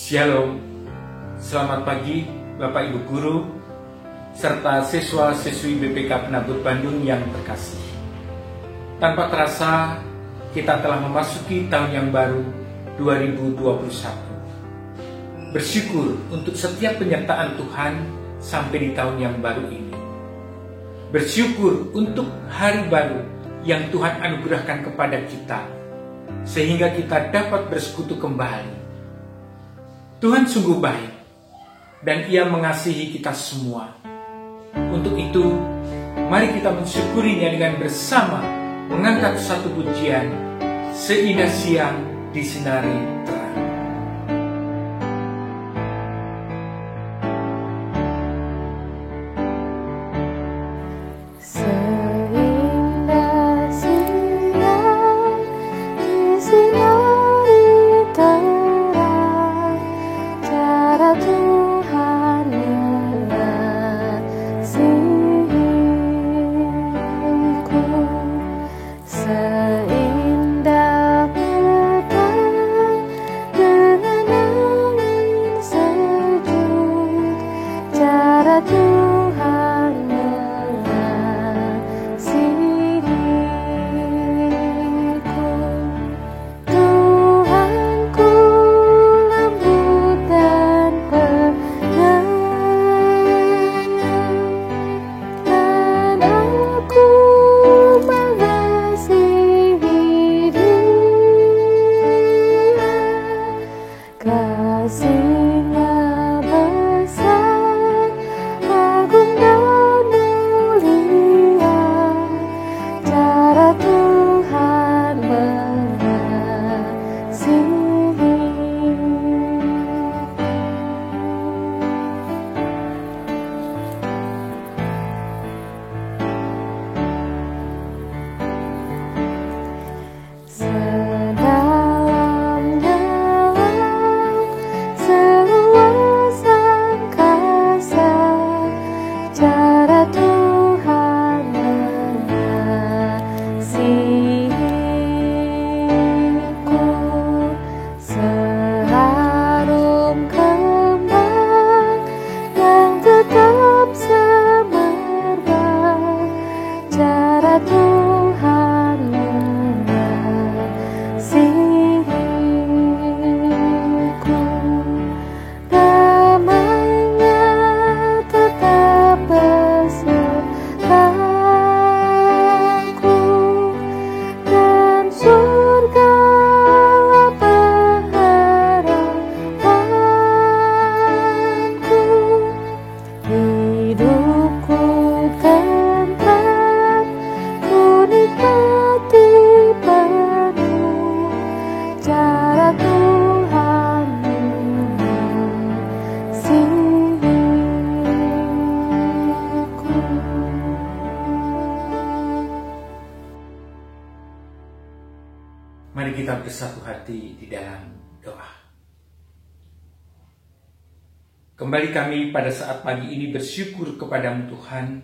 Shalom, selamat pagi Bapak Ibu Guru, serta siswa-siswi BPK Penabur Bandung yang terkasih. Tanpa terasa, kita telah memasuki tahun yang baru 2021. Bersyukur untuk setiap penyertaan Tuhan sampai di tahun yang baru ini. Bersyukur untuk hari baru yang Tuhan anugerahkan kepada kita, sehingga kita dapat bersekutu kembali. Tuhan sungguh baik, dan Ia mengasihi kita semua. Untuk itu, mari kita mensyukurinya dengan bersama mengangkat satu pujian, seindah siang disinari terang. Mari kita bersatu hati di dalam doa. Kembali kami pada saat pagi ini bersyukur kepadamu Tuhan,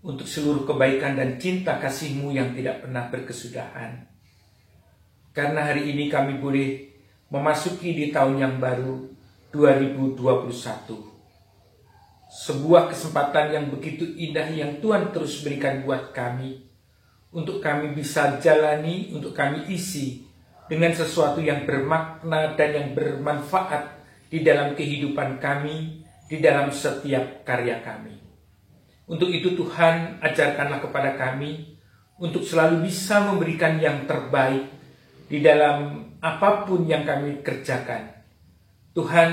untuk seluruh kebaikan dan cinta kasih-Mu yang tidak pernah berkesudahan. Karena hari ini kami boleh memasuki di tahun yang baru 2021. Sebuah kesempatan yang begitu indah yang Tuhan terus berikan buat kami, untuk kami bisa jalani, untuk kami isi dengan sesuatu yang bermakna dan yang bermanfaat di dalam kehidupan kami, di dalam setiap karya kami. Untuk itu Tuhan, ajarkanlah kepada kami untuk selalu bisa memberikan yang terbaik di dalam apapun yang kami kerjakan. Tuhan,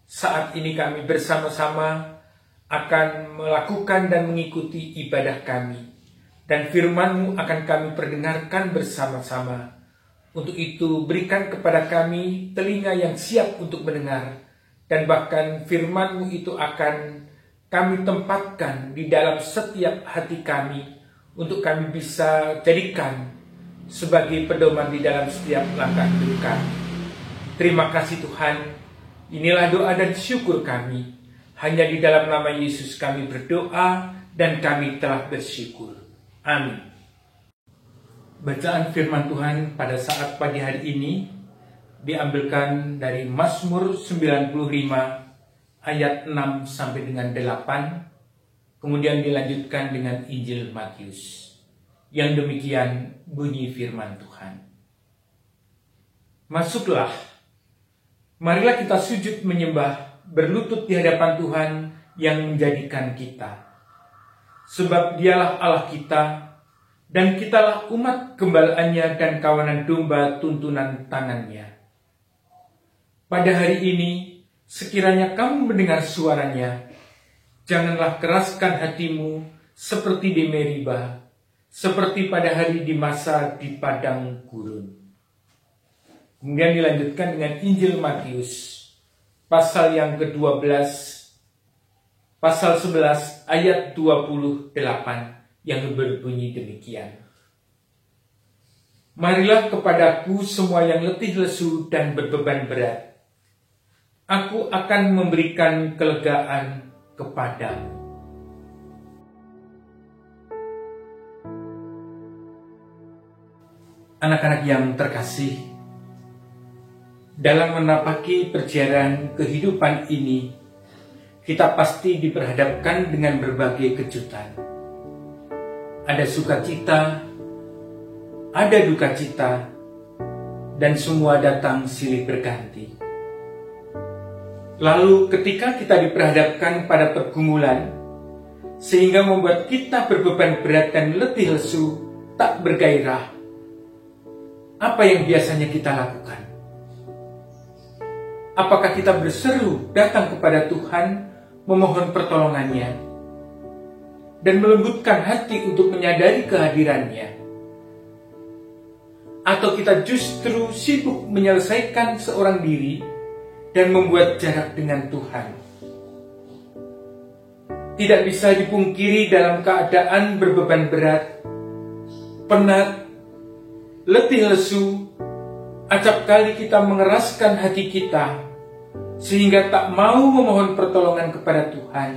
saat ini kami bersama-sama akan melakukan dan mengikuti ibadah kami. Dan firman-Mu akan kami perdengarkan bersama-sama. Untuk itu berikan kepada kami telinga yang siap untuk mendengar. Dan bahkan firman-Mu itu akan kami tempatkan di dalam setiap hati kami. Untuk kami bisa jadikan sebagai pedoman di dalam setiap langkah hidup kami. Terima kasih Tuhan. Inilah doa dan syukur kami. Hanya di dalam nama Yesus kami berdoa dan kami telah bersyukur. Amin. Bacaan firman Tuhan pada saat pagi hari ini diambilkan dari Mazmur 95 ayat 6 sampai dengan 8, kemudian dilanjutkan dengan Injil Matius. Yang demikian bunyi firman Tuhan. Masuklah, marilah kita sujud menyembah, berlutut di hadapan Tuhan yang menjadikan kita. Sebab dialah Allah kita, dan kitalah umat gembalaannya dan kawanan domba tuntunan tangannya. Pada hari ini, sekiranya kamu mendengar suaranya, janganlah keraskan hatimu seperti di Meriba, seperti pada hari di masa di padang gurun. Kemudian dilanjutkan dengan Injil Matius, pasal yang ke-12, pasal 11 ayat 28 yang berbunyi demikian. Marilah kepadaku semua yang letih lesu dan berbeban berat. Aku akan memberikan kelegaan kepadamu. Anak-anak yang terkasih, dalam menapaki perjalanan kehidupan ini, kita pasti diperhadapkan dengan berbagai kejutan. Ada sukacita, ada duka cita, dan semua datang silih berganti. Lalu ketika kita diperhadapkan pada pergumulan, sehingga membuat kita berbeban berat dan letih lesu, tak bergairah, apa yang biasanya kita lakukan? Apakah kita berseru datang kepada Tuhan, memohon pertolongannya, dan melembutkan hati untuk menyadari kehadirannya? Atau kita justru sibuk menyelesaikan seorang diri dan membuat jarak dengan Tuhan? Tidak bisa dipungkiri dalam keadaan berbeban berat, penat, letih lesu, acap kali kita mengeraskan hati kita, sehingga tak mau memohon pertolongan kepada Tuhan,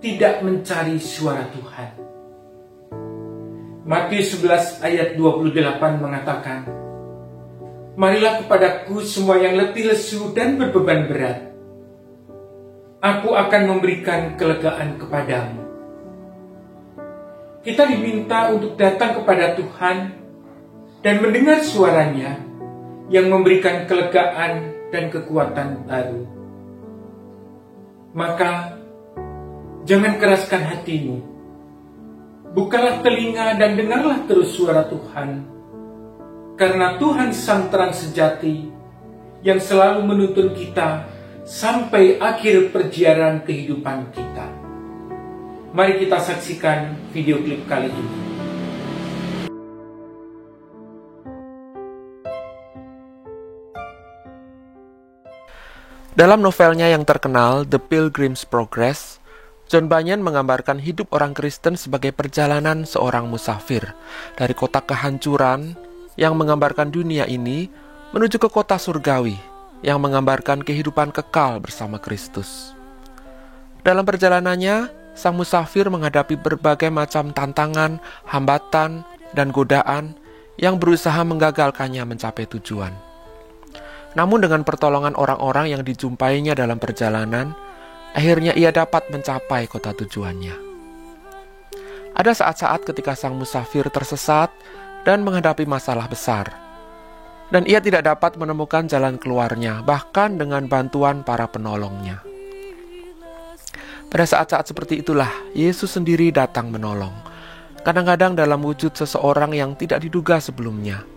tidak mencari suara Tuhan. Matius 11 ayat 28 mengatakan, marilah kepadaku semua yang letih lesu dan berbeban berat. Aku akan memberikan kelegaan kepadamu. Kita diminta untuk datang kepada Tuhan dan mendengar suaranya yang memberikan kelegaan dan kekuatan baru. Maka jangan keraskan hatimu. Bukalah telinga dan dengarlah terus suara Tuhan. Karena Tuhan sang terang sejati yang selalu menuntun kita sampai akhir perjalanan kehidupan kita. Mari kita saksikan video klip kali ini. Dalam novelnya yang terkenal, The Pilgrim's Progress, John Bunyan menggambarkan hidup orang Kristen sebagai perjalanan seorang musafir dari kota kehancuran yang menggambarkan dunia ini menuju ke kota surgawi yang menggambarkan kehidupan kekal bersama Kristus. Dalam perjalanannya, sang musafir menghadapi berbagai macam tantangan, hambatan, dan godaan yang berusaha menggagalkannya mencapai tujuan. Namun dengan pertolongan orang-orang yang dijumpainya dalam perjalanan, akhirnya ia dapat mencapai kota tujuannya. Ada saat-saat ketika sang musafir tersesat dan menghadapi masalah besar, dan ia tidak dapat menemukan jalan keluarnya, bahkan dengan bantuan para penolongnya. Pada saat-saat seperti itulah, Yesus sendiri datang menolong, kadang-kadang dalam wujud seseorang yang tidak diduga sebelumnya,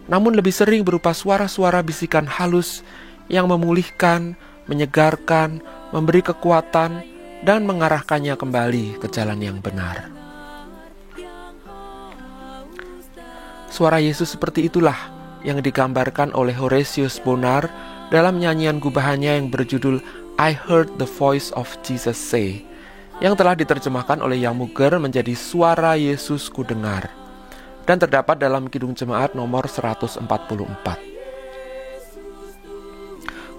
namun lebih sering berupa suara-suara bisikan halus yang memulihkan, menyegarkan, memberi kekuatan, dan mengarahkannya kembali ke jalan yang benar. Suara Yesus seperti itulah yang digambarkan oleh Horatius Bonar dalam nyanyian gubahannya yang berjudul I Heard the Voice of Jesus Say, yang telah diterjemahkan oleh Yamuger menjadi Suara Yesus Ku Dengar, dan terdapat dalam Kidung Jemaat nomor 144.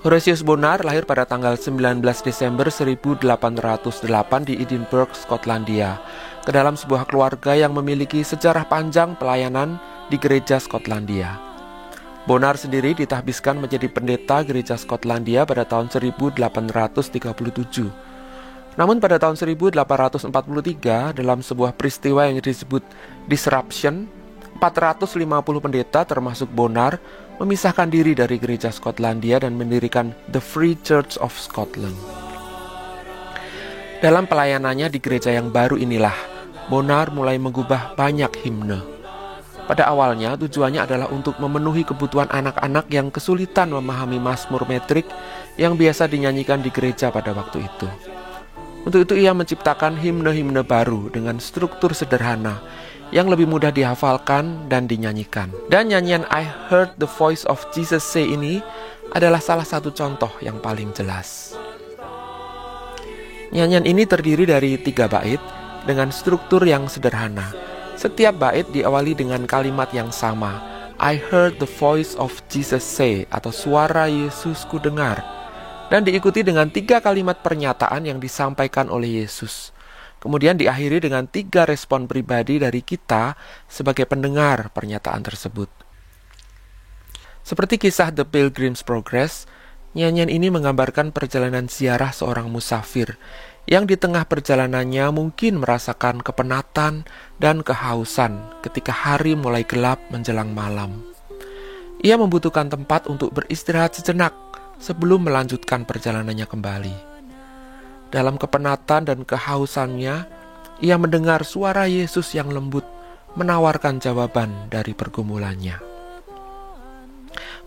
Horatius Bonar lahir pada tanggal 19 Desember 1808 di Edinburgh, Skotlandia, ke dalam sebuah keluarga yang memiliki sejarah panjang pelayanan di gereja Skotlandia. Bonar sendiri ditahbiskan menjadi pendeta gereja Skotlandia pada tahun 1837. Namun pada tahun 1843, dalam sebuah peristiwa yang disebut disruption, 450 pendeta termasuk Bonar memisahkan diri dari gereja Skotlandia dan mendirikan The Free Church of Scotland. Dalam pelayanannya di gereja yang baru inilah, Bonar mulai mengubah banyak himne. Pada awalnya tujuannya adalah untuk memenuhi kebutuhan anak-anak yang kesulitan memahami mazmur metrik yang biasa dinyanyikan di gereja pada waktu itu. Untuk itu ia menciptakan himne-himne baru dengan struktur sederhana yang lebih mudah dihafalkan dan dinyanyikan. Dan nyanyian I Heard the Voice of Jesus Say ini adalah salah satu contoh yang paling jelas. Nyanyian ini terdiri dari 3 bait dengan struktur yang sederhana. Setiap bait diawali dengan kalimat yang sama, I heard the voice of Jesus say, atau suara Yesus ku dengar. Dan diikuti dengan 3 kalimat pernyataan yang disampaikan oleh Yesus. Kemudian diakhiri dengan 3 respon pribadi dari kita sebagai pendengar pernyataan tersebut. Seperti kisah The Pilgrim's Progress, nyanyian ini menggambarkan perjalanan ziarah seorang musafir yang di tengah perjalanannya mungkin merasakan kepenatan dan kehausan ketika hari mulai gelap menjelang malam. Ia membutuhkan tempat untuk beristirahat sejenak sebelum melanjutkan perjalanannya kembali. Dalam kepenatan dan kehausannya, ia mendengar suara Yesus yang lembut menawarkan jawaban dari pergumulannya.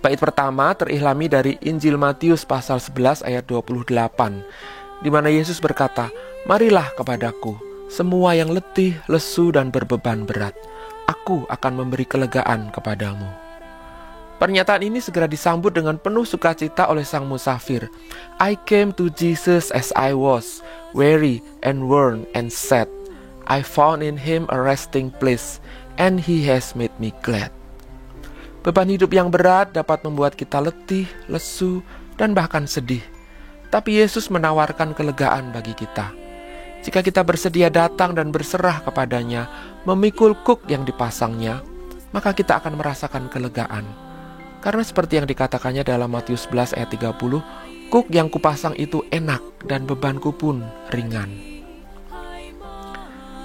Bait pertama terilhami dari Injil Matius pasal 11 ayat 28, di mana Yesus berkata, "Marilah kepadaku, semua yang letih, lesu, dan berbeban berat. Aku akan memberi kelegaan kepadamu." Pernyataan ini segera disambut dengan penuh sukacita oleh sang musafir. I came to Jesus as I was, weary and worn and sad. I found in him a resting place, and he has made me glad. Beban hidup yang berat dapat membuat kita letih, lesu, dan bahkan sedih. Tapi Yesus menawarkan kelegaan bagi kita. Jika kita bersedia datang dan berserah kepadanya, memikul kuk yang dipasangnya, maka kita akan merasakan kelegaan. Karena seperti yang dikatakannya dalam Matius 11 ayat 30, kuk yang kupasang itu enak dan bebanku pun ringan.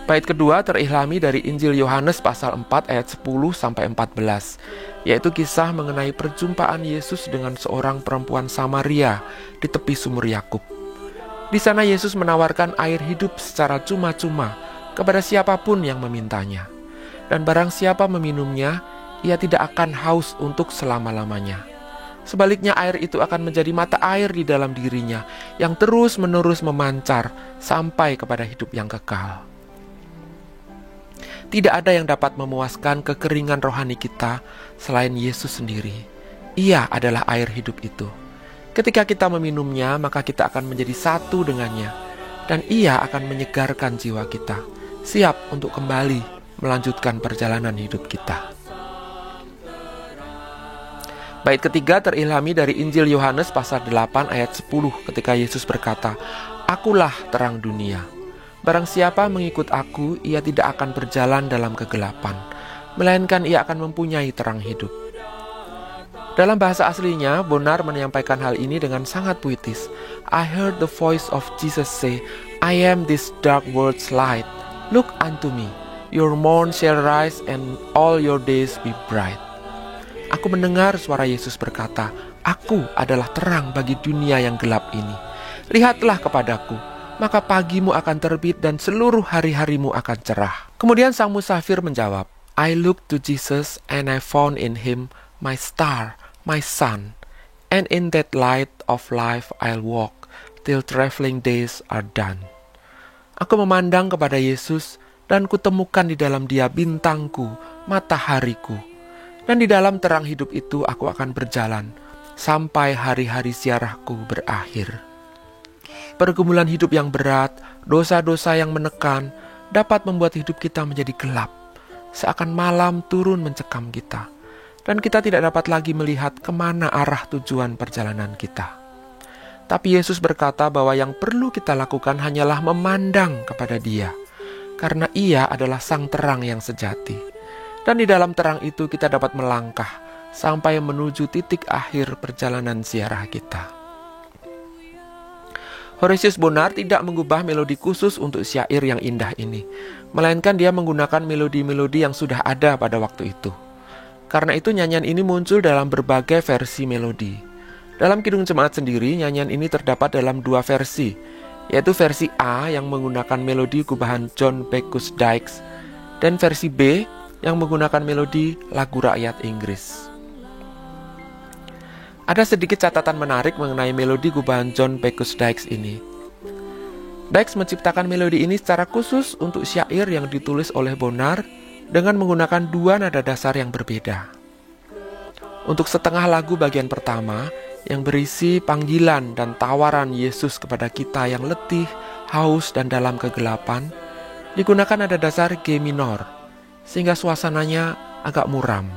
Bait kedua terilhami dari Injil Yohanes pasal 4 ayat 10-14, yaitu kisah mengenai perjumpaan Yesus dengan seorang perempuan Samaria di tepi sumur Yakub. Di sana Yesus menawarkan air hidup secara cuma-cuma kepada siapapun yang memintanya. Dan barang siapa meminumnya, ia tidak akan haus untuk selama-lamanya. Sebaliknya air itu akan menjadi mata air di dalam dirinya yang terus-menerus memancar sampai kepada hidup yang kekal. Tidak ada yang dapat memuaskan kekeringan rohani kita selain Yesus sendiri. Ia adalah air hidup itu. Ketika kita meminumnya, maka kita akan menjadi satu dengannya, dan ia akan menyegarkan jiwa kita, siap untuk kembali melanjutkan perjalanan hidup kita. Bait ketiga terilhami dari Injil Yohanes pasal 8 ayat 10 ketika Yesus berkata, "Akulah terang dunia. Barang siapa mengikut aku, ia tidak akan berjalan dalam kegelapan, melainkan ia akan mempunyai terang hidup." Dalam bahasa aslinya, Bonar menyampaikan hal ini dengan sangat puitis. I heard the voice of Jesus say, I am this dark world's light. Look unto me. Your morn shall rise and all your days be bright. Aku mendengar suara Yesus berkata, Aku adalah terang bagi dunia yang gelap ini. Lihatlah kepadaku, maka pagimu akan terbit dan seluruh hari-harimu akan cerah. Kemudian sang musafir menjawab, I looked to Jesus and I found in him my star, my sun. And in that light of life I'll walk till traveling days are done. Aku memandang kepada Yesus dan kutemukan di dalam dia bintangku, matahariku. Dan di dalam terang hidup itu aku akan berjalan sampai hari-hari ziarahku berakhir. Pergumulan hidup yang berat, dosa-dosa yang menekan dapat membuat hidup kita menjadi gelap. Seakan malam turun mencekam kita. Dan kita tidak dapat lagi melihat kemana arah tujuan perjalanan kita. Tapi Yesus berkata bahwa yang perlu kita lakukan hanyalah memandang kepada Dia. Karena Ia adalah sang terang yang sejati. Dan di dalam terang itu kita dapat melangkah sampai menuju titik akhir perjalanan ziarah kita. Horatius Bonar tidak mengubah melodi khusus untuk syair yang indah ini, melainkan dia menggunakan melodi-melodi yang sudah ada pada waktu itu. Karena itu nyanyian ini muncul dalam berbagai versi melodi. Dalam Kidung Jemaat sendiri, nyanyian ini terdapat dalam dua versi, yaitu versi A yang menggunakan melodi gubahan John Bacchus Dykes dan versi B yang menggunakan melodi lagu rakyat Inggris. Ada sedikit catatan menarik mengenai melodi gubahan John Bacchus Dykes ini. Dykes menciptakan melodi ini secara khusus untuk syair yang ditulis oleh Bonar dengan menggunakan dua nada dasar yang berbeda. Untuk setengah lagu bagian pertama, yang berisi panggilan dan tawaran Yesus kepada kita yang letih, haus, dan dalam kegelapan, digunakan nada dasar G minor, sehingga suasananya agak muram.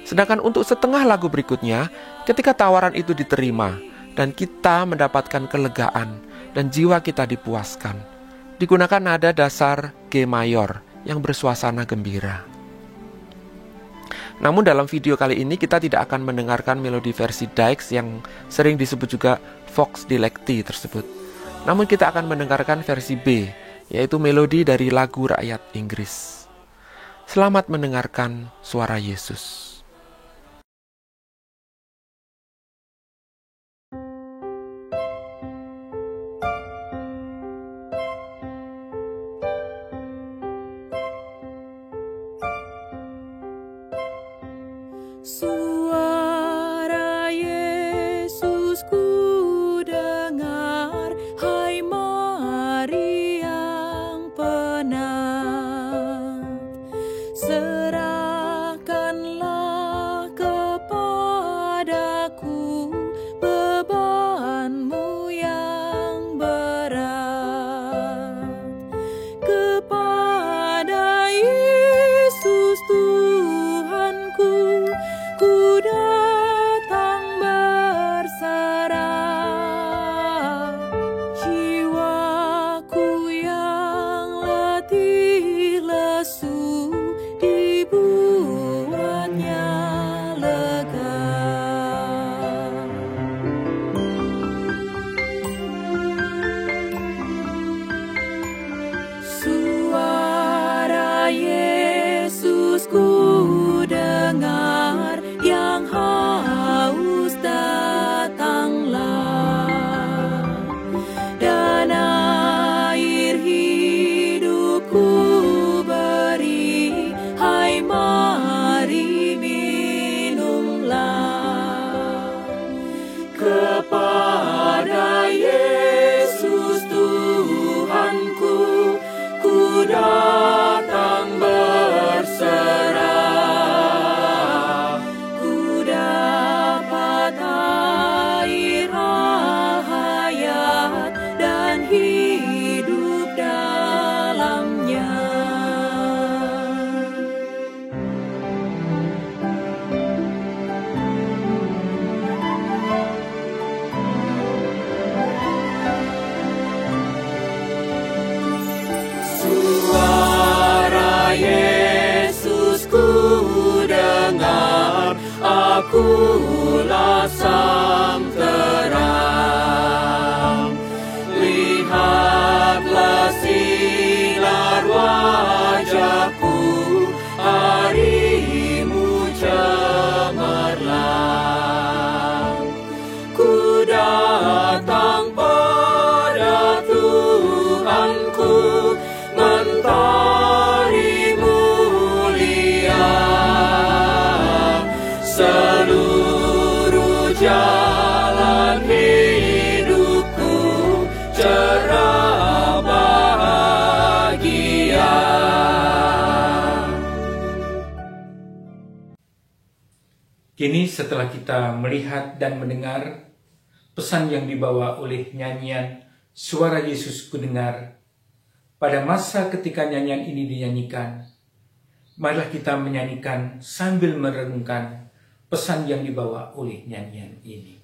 Sedangkan untuk setengah lagu berikutnya, ketika tawaran itu diterima dan kita mendapatkan kelegaan dan jiwa kita dipuaskan, digunakan nada dasar G mayor yang bersuasana gembira. Namun dalam video kali ini kita tidak akan mendengarkan melodi versi Dykes yang sering disebut juga Vox Dilecti tersebut. Namun kita akan mendengarkan versi B, yaitu melodi dari lagu rakyat Inggris. Selamat mendengarkan suara Yesus. Suara Yesus ku dengar, hai mari yang penat, serahkanlah kepadaku bebanmu yang berat. Kepada Yesus Tuhanku ku datang berserah, jiwaku yang letih lesu dibuatnya lega. Suara Yesus ku dengar, yang haus datanglah, dan air hidupku beri, hai mari minumlah. Kepada Yesus Tuhanku ku datang berserah, ku dapat air hayat dan hidup dalamnya. Suara Yesus ku dengar, akulah sang terang. Lihatlah sinar wajahku, harimu cemerlang. Ku datang pada Tuhanku, mentari mulia, seluruh jalan hidupku cerah bahagia. Kini setelah kita melihat dan mendengar pesan yang dibawa oleh nyanyian Suara Yesus Ku Dengar, pada masa ketika nyanyian ini dinyanyikan, marilah kita menyanyikan sambil merenungkan pesan yang dibawa oleh nyanyian ini.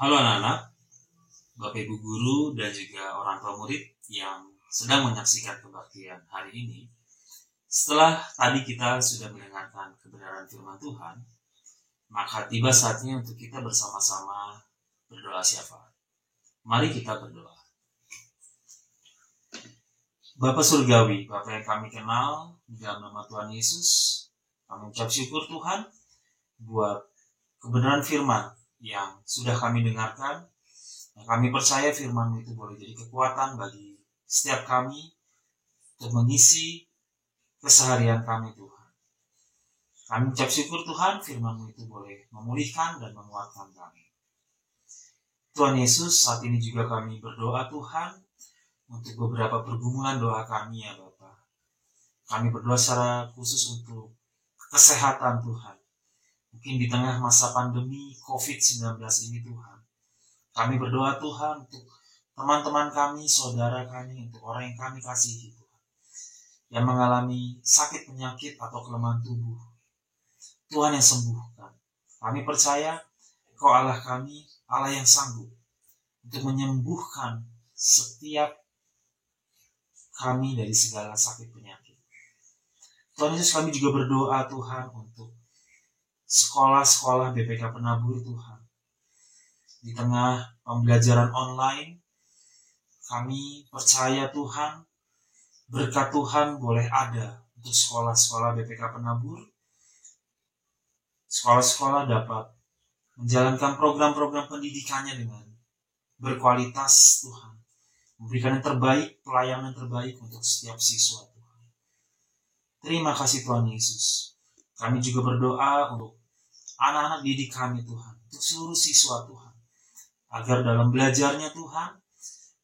Halo anak-anak, Bapak Ibu Guru dan juga orang tua murid yang sedang menyaksikan kebaktian hari ini. Setelah tadi kita sudah mendengarkan kebenaran firman Tuhan, maka tiba saatnya untuk kita bersama-sama berdoa syafaat. Mari kita berdoa. Bapa Surgawi, Bapa yang kami kenal, di dalam nama Tuhan Yesus, kami ucap syukur Tuhan buat kebenaran firman yang sudah kami dengarkan. Kami percaya firman itu boleh jadi kekuatan bagi setiap kami untuk mengisi keseharian kami Tuhan. Kami ucap syukur Tuhan, firman itu boleh memulihkan dan menguatkan kami. Tuhan Yesus, saat ini juga kami berdoa Tuhan untuk beberapa pergumulan doa kami ya Bapa. Kami berdoa secara khusus untuk kesehatan Tuhan. Mungkin di tengah masa pandemi COVID-19 ini Tuhan. Kami berdoa Tuhan untuk teman-teman kami, saudara kami, untuk orang yang kami kasihi Tuhan. Yang mengalami sakit penyakit atau kelemahan tubuh. Tuhan yang sembuhkan. Kami percaya Kau Allah kami, Allah yang sanggup untuk menyembuhkan setiap kami dari segala sakit penyakit. Tuhan Yesus, kami juga berdoa Tuhan untuk sekolah-sekolah BPK Penabur Tuhan. Di tengah pembelajaran online, kami percaya Tuhan, berkat Tuhan boleh ada untuk sekolah-sekolah BPK Penabur. Sekolah-sekolah dapat menjalankan program-program pendidikannya dengan berkualitas Tuhan. Memberikan yang terbaik, pelayanan terbaik untuk setiap siswa Tuhan. Terima kasih Tuhan Yesus. Kami juga berdoa untuk anak-anak didik kami Tuhan. Untuk seluruh siswa Tuhan. Agar dalam belajarnya Tuhan,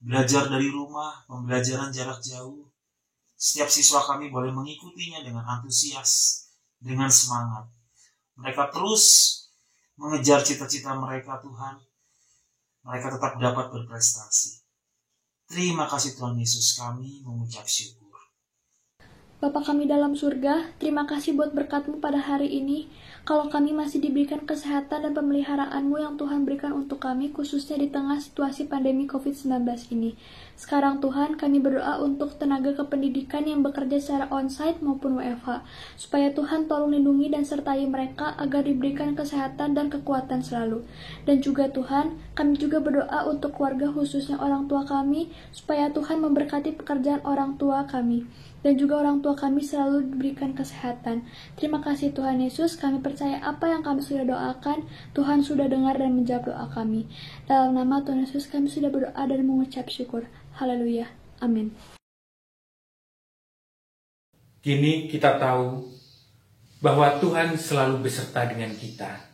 belajar dari rumah, pembelajaran jarak jauh, setiap siswa kami boleh mengikutinya dengan antusias, dengan semangat. Mereka terus mengejar cita-cita mereka Tuhan. Mereka tetap dapat berprestasi. Terima kasih Tuhan Yesus, kami mengucap syukur. Bapa kami dalam surga, terima kasih buat berkat-Mu pada hari ini. Kalau kami masih diberikan kesehatan dan pemeliharaan-Mu yang Tuhan berikan untuk kami, khususnya di tengah situasi pandemi COVID-19 ini. Sekarang Tuhan, kami berdoa untuk tenaga kependidikan yang bekerja secara onsite maupun WFH, supaya Tuhan tolong lindungi dan sertai mereka agar diberikan kesehatan dan kekuatan selalu. Dan juga Tuhan, kami juga berdoa untuk keluarga khususnya orang tua kami, supaya Tuhan memberkati pekerjaan orang tua kami. Dan juga orang tua kami selalu diberikan kesehatan. Terima kasih Tuhan Yesus, kami percaya apa yang kami sudah doakan, Tuhan sudah dengar dan menjawab doa kami. Dalam nama Tuhan Yesus kami sudah berdoa dan mengucap syukur. Haleluya. Amin. Kini kita tahu bahwa Tuhan selalu beserta dengan kita.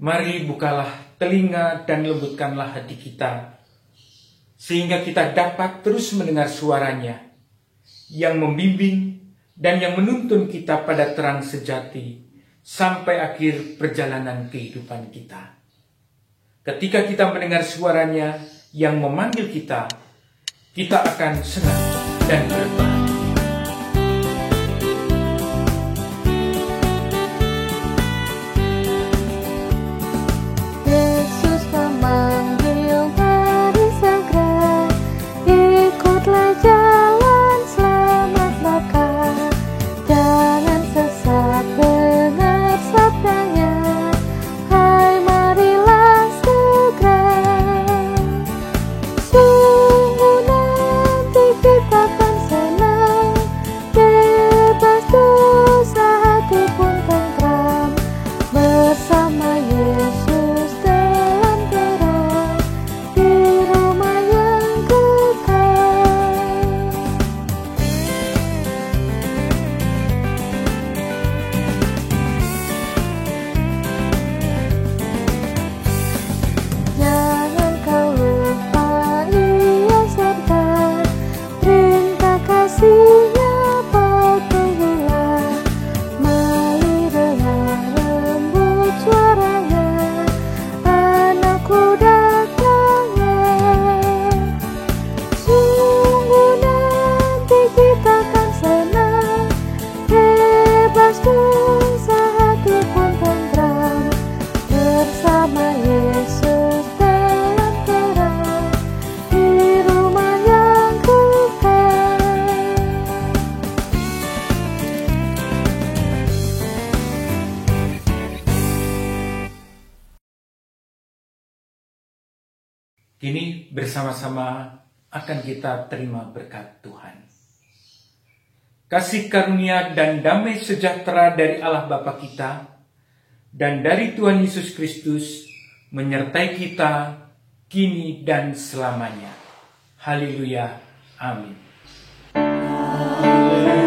Mari bukalah telinga dan lembutkanlah hati kita, sehingga kita dapat terus mendengar suaranya, yang membimbing dan yang menuntun kita pada terang sejati sampai akhir perjalanan kehidupan kita. Ketika kita mendengar suaranya yang memanggil kita, kita akan senang dan berbahagia. Yesus memanggil, mari segera ikutlah jalan selamat langkah. Jangan sesat, dengar sabdanya, hai marilah segera. Sungguh nanti kita akan senang Kini bersama-sama akan kita terima berkat Tuhan. Kasih karunia dan damai sejahtera dari Allah Bapa kita dan dari Tuhan Yesus Kristus menyertai kita kini dan selamanya. Haleluya. Amin. Haleluya.